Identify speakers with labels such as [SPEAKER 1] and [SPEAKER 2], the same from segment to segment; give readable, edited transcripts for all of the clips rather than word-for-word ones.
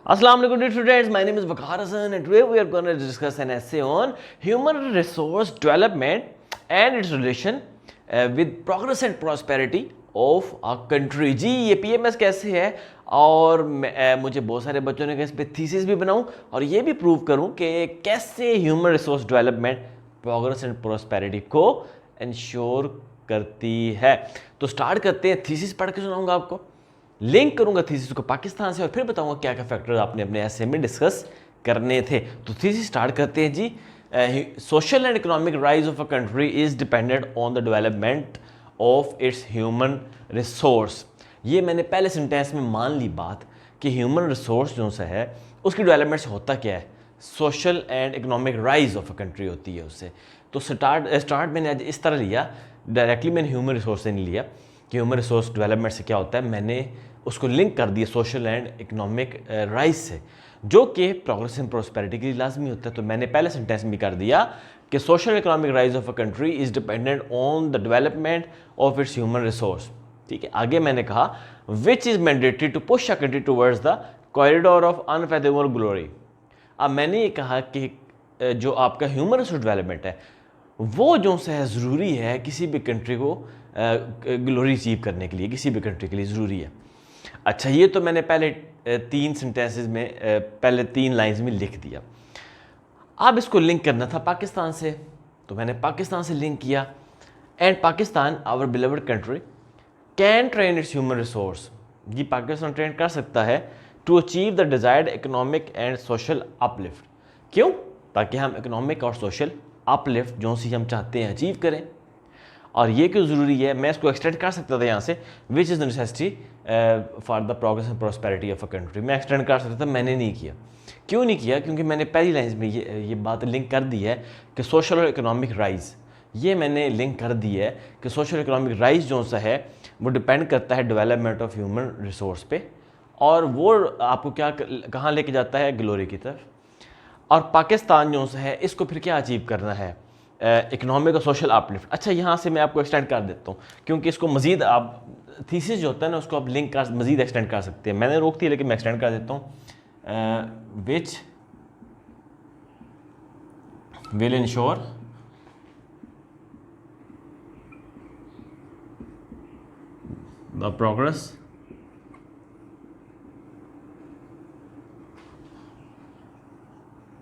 [SPEAKER 1] Assalamu alaikum dear students, my name is Waqar Hassan and today we are going to discuss an essay on human resource development and its relation with progress and prosperity of a country। जी ये PMS कैसे है और मुझे बहुत सारे बच्चों ने कहा इस पर थीसिस भी बनाऊं और ये भी प्रूव करूं कि कैसे human resource development progress and prosperity को इंश्योर करती है। तो स्टार्ट करते हैं, थीसिस पढ़ के सुनाऊंगा आपको, लिंक करूंगा थीसिस को पाकिस्तान से और फिर बताऊंगा क्या क्या फैक्टर आपने अपने एसे में डिस्कस करने थे। तो थीसिस स्टार्ट करते हैं जी। Social and economic rise of a country is dependent on the development of its human resource. ये मैंने पहले सेंटेंस में मान ली बात कि ह्यूमन रिसोर्स जो सा है उसकी डेवलपमेंट से होता क्या है, social and economic rise of a country होती है उससे। तो स्टार्ट मैंने आज इस तरह लिया, डायरेक्टली मैंने ह्यूमन रिसोर्स से नहीं लिया कि ह्यूमन रिसोर्स डेवलपमेंट से क्या होता है, मैंने उसको लिंक कर दिया सोशल एंड इकोनॉमिक राइज से, जो कि प्रोग्रेस एंड प्रॉस्पेरिटी के लिए लाजमी होता है। तो मैंने पहले सेंटेंस में कर दिया कि social economic rise of a country is dependent on the development of its human resource. ठीक है, आगे मैंने कहा which is mandatory to push a country towards the corridor of unfathomable glory. अब मैंने ये कहा कि जो आपका ह्यूमन रिसोर्स डेवलपमेंट है वो जो है ज़रूरी है किसी भी कंट्री को ग्लोरी अचीव करने के लिए, किसी भी कंट्री के लिए ज़रूरी है। अच्छा, ये तो मैंने पहले तीन सेंटेंसेस में पहले तीन लाइंस में लिख दिया। अब इसको लिंक करना था पाकिस्तान से, तो मैंने पाकिस्तान से लिंक किया। And Pakistan our beloved country can train its human resource. ये पाकिस्तान ट्रेन कर सकता है to achieve the desired economic and social uplift. क्यों? ताकि हम इकोनॉमिक और सोशल अपलिफ्ट जो सी हम चाहते हैं अचीव करें। और ये क्यों ज़रूरी है, मैं इसको एक्सटेंड कर सकता था यहाँ से, which is the necessity for the progress and prosperity of a country. मैं एक्सटेंड कर सकता था, मैंने नहीं किया। क्यों नहीं किया? क्योंकि मैंने पहली लाइन में ये बात लिंक कर दी है कि सोशल और इकोनॉमिक राइज, ये मैंने लिंक कर दी है कि सोशल इकोनॉमिक राइज जो सा है वो डिपेंड करता है डेवलपमेंट ऑफ ह्यूमन रिसोर्स पे, और वो आपको क्या कहाँ लेके जाता है, ग्लोरी की तरफ। और पाकिस्तान जो सा है इसको फिर क्या अचीव करना है, इकोनॉमिक और सोशल अपलिफ्ट। अच्छा, यहाँ से मैं आपको एक्सटेंड कर देता हूँ क्योंकि इसको मजीद आप थीसिस जो होता है ना उसको आप लिंक कर मजीद एक्सटेंड कर सकते हैं। मैंने रोक दी लेकिन मैं एक्सटेंड कर देता हूँ। Which will ensure the progress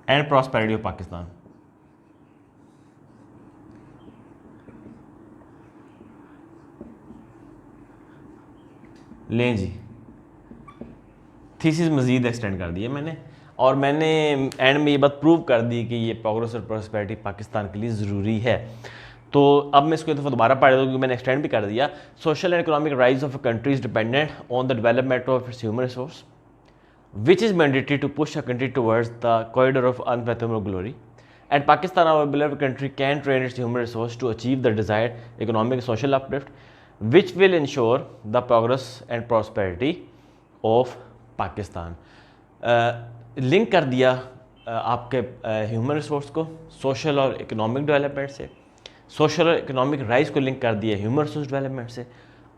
[SPEAKER 1] and prosperity of Pakistan. लें जी, थीसिस मज़ीद एक्सटेंड कर दिए मैंने, और मैंने एंड में ये बात प्रूव कर दी कि ये प्रोग्रेस और प्रॉस्पेरिटी पाकिस्तान के लिए ज़रूरी है। तो अब मैं इसको एक दफ़ा दोबारा पढ़ दूँ क्योंकि मैंने एक्सटेंड भी कर दिया। Social and economic rise of a country is dependent on the development of its human resource which is mandatory to push a country towards the corridor of unfathomable glory. And Pakistan our beloved country can train its human resource to achieve the desired economic social uplift which will ensure the progress and prosperity of Pakistan. Link कर दिया आपके human resource को social और economic development से, social और economic rise को link कर दिया ह्यूमन रिसोर्स डेवलपमेंट से,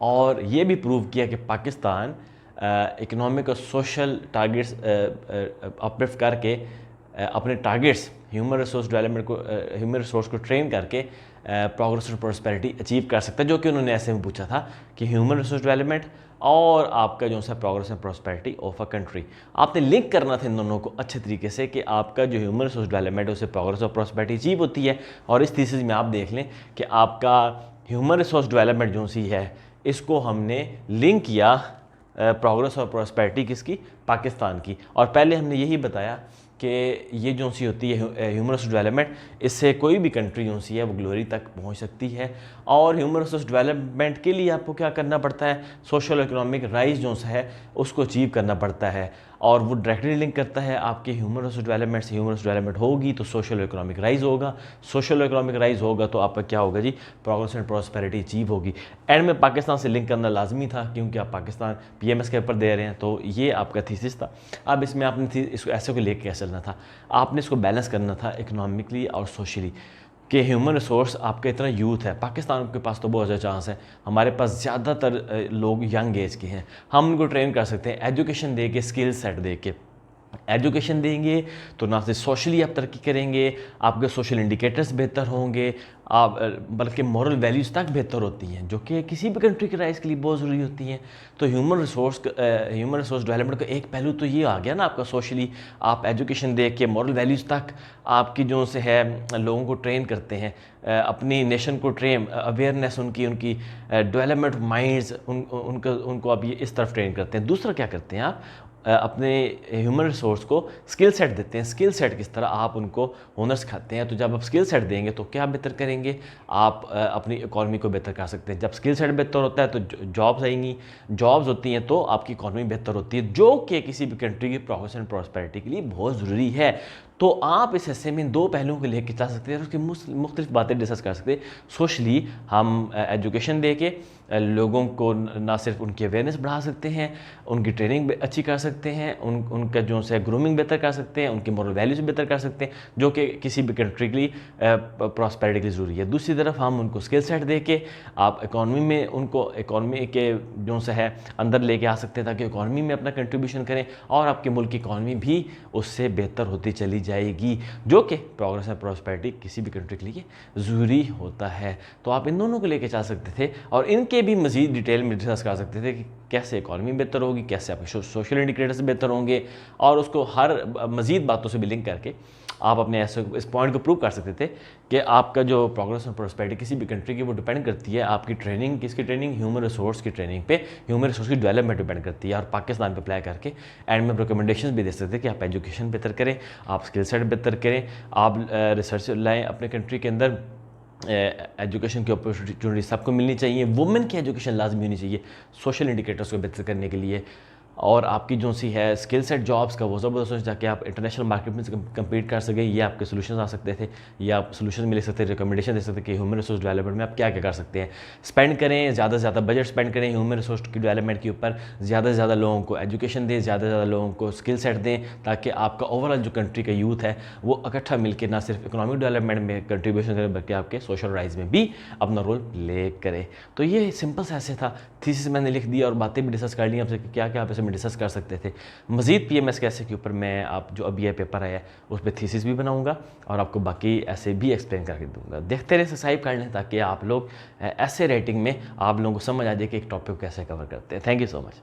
[SPEAKER 1] और ये भी प्रूव किया कि पाकिस्तान इकोनॉमिक और सोशल टारगेट्स अपलिफ्ट करके अपने टारगेट्स ह्यूमन रिसोर्स डेवलपमेंट को ह्यूमन रिसोर्स को ट्रेन करके प्रोग्रेस और प्रॉस्पेरिटी अचीव कर सकता है, जो कि उन्होंने ऐसे में पूछा था कि ह्यूमन रिसोर्स डेवलपमेंट और आपका जो सा progress and prosperity of a country. आपने लिंक करना था इन दोनों को अच्छे तरीके से कि आपका जो ह्यूमन रिसोर्स डेवलपमेंट है उससे प्रोग्रेस और प्रॉस्पेरिटी अचीव होती है। और इस थीसिस में आप देख लें कि आपका ह्यूमन रिसोर्स डेवलपमेंट जो सी है इसको हमने लिंक किया प्रोग्रेस और प्रॉस्पेरिटी किसकी, पाकिस्तान की। और पहले हमने यही बताया कि ये जो सी होती है ह्यूमन रिसोर्स डेवलपमेंट, इससे कोई भी कंट्री जो सी है वो ग्लोरी तक पहुंच सकती है। और ह्यूमन रिसोर्स डेवलपमेंट के लिए आपको क्या करना पड़ता है, सोशल इकोनॉमिक राइज जो है उसको अचीव करना पड़ता है, और वो डायरेक्टली लिंक करता है आपके ह्यूमन रिसोर्स डेवलपमेंट से। ह्यूमन रिसोर्स डेवलपमेंट होगी तो सोशल इकोनॉमिक राइज होगा, सोशल इकोनॉमिक राइज होगा तो आपका क्या होगा जी, प्रोग्रेस एंड प्रॉस्पेरिटी अचीव होगी। एंड में पाकिस्तान से लिंक करना लाजमी था क्योंकि आप पाकिस्तान PMS के ऊपर दे रहे हैं, तो ये आपका थीसिस था। अब इसमें आपने इसको ऐसे को लेकर कैसे चलना था, आपने इसको बैलेंस करना था इकोनॉमिकली और सोशली कि ह्यूमन रिसोर्स आपका इतना यूथ है, पाकिस्तान के पास तो बहुत ज़्यादा चांस है, हमारे पास ज़्यादातर लोग यंग एज के हैं, हम उनको ट्रेन कर सकते हैं एजुकेशन दे के, स्किल सेट दे के। एजुकेशन देंगे तो ना सिर्फ सोशली आप तरक्की करेंगे, आपके सोशल इंडिकेटर्स बेहतर होंगे, आप बल्कि मॉरल वैल्यूज़ तक बेहतर होती हैं, जो कि किसी भी कंट्री के राइज के लिए बहुत ज़रूरी होती हैं। तो ह्यूमन रिसोर्स डेवलपमेंट का एक पहलू तो ये आ गया ना आपका, सोशली आप एजुकेशन दे के मॉरल वैल्यूज़ तक आपकी जो से है लोगों को ट्रेन करते हैं, अपनी नेशन को ट्रेन अवेयरनेस उनकी डेवलपमेंट माइंड्स उनको आप ये इस तरफ ट्रेन करते हैं। दूसरा क्या करते हैं आप अपने ह्यूमन रिसोर्स को स्किल सेट देते हैं। स्किल सेट किस तरह आप उनको हुनर सिखाते हैं। तो जब आप स्किल सेट देंगे तो क्या बेहतर करेंगे, आप अपनी इकॉनमी को बेहतर कर सकते हैं। जब स्किल सेट बेहतर होता है तो जॉब्स आएंगी, जॉब्स होती हैं तो आपकी इकॉनमी बेहतर होती है, जो कि किसी भी कंट्री की प्रोग्रेस एंड प्रॉस्पेरिटी के लिए बहुत ज़रूरी है। तो आप इस हिस्से में दो पहलुओं को लेकर चल सकते हैं और उसकी मुख्तलिफ बातें डिस्कस कर सकते हैं। सोशली हम एजुकेशन दे के लोगों को ना सिर्फ उनकी अवेयरनेस बढ़ा सकते हैं, उनकी ट्रेनिंग अच्छी कर सकते हैं, उनका जो है ग्रूमिंग बेहतर कर सकते हैं, उनकी मॉरल वैल्यूज बेहतर कर सकते हैं, जो कि किसी भी कंट्री के लिए प्रॉस्पेरिटी के लिए ज़रूरी है। दूसरी तरफ हम उनको स्किल सेट दे के आप इकॉनमी में उनको इकॉनमी के जो से है अंदर लेके आ सकते हैं, ताकि इकॉनमी में अपना कंट्रीब्यूशन करें और आपके मुल्क की इकॉनमी भी उससे बेहतर होती चली जाएगी, जो कि प्रोग्रेस एंड प्रॉस्पेरिटी किसी भी कंट्री के लिए ज़रूरी होता है। तो आप इन दोनों को लेके चल सकते थे और इनके भी मज़ीद डिटेल में डिस्कस कर सकते थे कि कैसे इकॉनमी बेहतर होगी, कैसे आपके सोशल इंडिकेटर्स बेहतर होंगे, और उसको हर मज़ीद बातों से भी लिंक करके आप अपने ऐसे इस पॉइंट को प्रूव कर सकते थे कि आपका जो प्रोग्रेस और प्रॉस्पेरिटी किसी भी कंट्री की वो डिपेंड करती है आपकी ट्रेनिंग, किसकी ट्रेनिंग, ह्यूमन रिसोर्स की ट्रेनिंग पे, ह्यूमन रिसोर्स की डेवलपमेंट डिपेंड करती है। और पाकिस्तान पे अप्लाई करके एंड में रिकमेंडेशंस भी दे सकते थे कि आप एजुकेशन बेहतर करें, आप स्किल सेट बेहतर करें, आप रिसर्च लाएँ अपने कंट्री के अंदर, एजुकेशन की अपॉर्चुनिटी सबको मिलनी चाहिए, वुमेन की एजुकेशन लाजमी होनी चाहिए सोशल इंडिकेटर्स को बेहतर करने के लिए, और आपकी जो सी है स्किल सेट जॉब्स का वो ज़बरदस्त हो जाके आप इंटरनेशनल मार्केट में कम्पीट कर सकें। ये आपके सोल्यूशन आ सकते थे, ये आप सोल्यूशन मिल सकते थे, रिकमेंडेशन दे सकते कि ह्यूमन रिसोर्स डेवलपमेंट में आप क्या क्या कर सकते हैं। स्पेंड करें, ज़्यादा से ज़्यादा बजट स्पेंड करें ह्यूमन रिसोर्स की डेवलपमेंट के ऊपर, ज़्यादा से ज़्यादा लोगों को एजुकेशन दें, ज़्यादा से ज़्यादा लोगों को स्किल सेट दें, ताकि आपका ओवरऑल जो कंट्री का यूथ है वो इकट्ठा मिलकर ना सिर्फ इकोनॉमिक डेवलपमेंट में कंट्रीब्यूशन करे बल्कि आपके सोशल राइज में भी अपना रोल प्ले करे। तो ये सिंपल सा ऐसे था, थीसिस मैंने लिख दिया और बातें भी डिस्कस कर ली आपसे कि क्या क्या आप इसमें डिस्कस कर सकते थे। मज़ीद पीएमएस के ऐसे के ऊपर मैं आप जो अभी ये पेपर आया है उस पर थीसिस भी बनाऊंगा और आपको बाकी ऐसे भी एक्सप्लेन करके दूंगा। देखते रहे, सब्सक्राइब कर लें ताकि आप लोग ऐसे रेटिंग में आप लोगों को समझ आ जाए कि एक टॉपिक को कैसे कवर करते हैं। Thank you so much.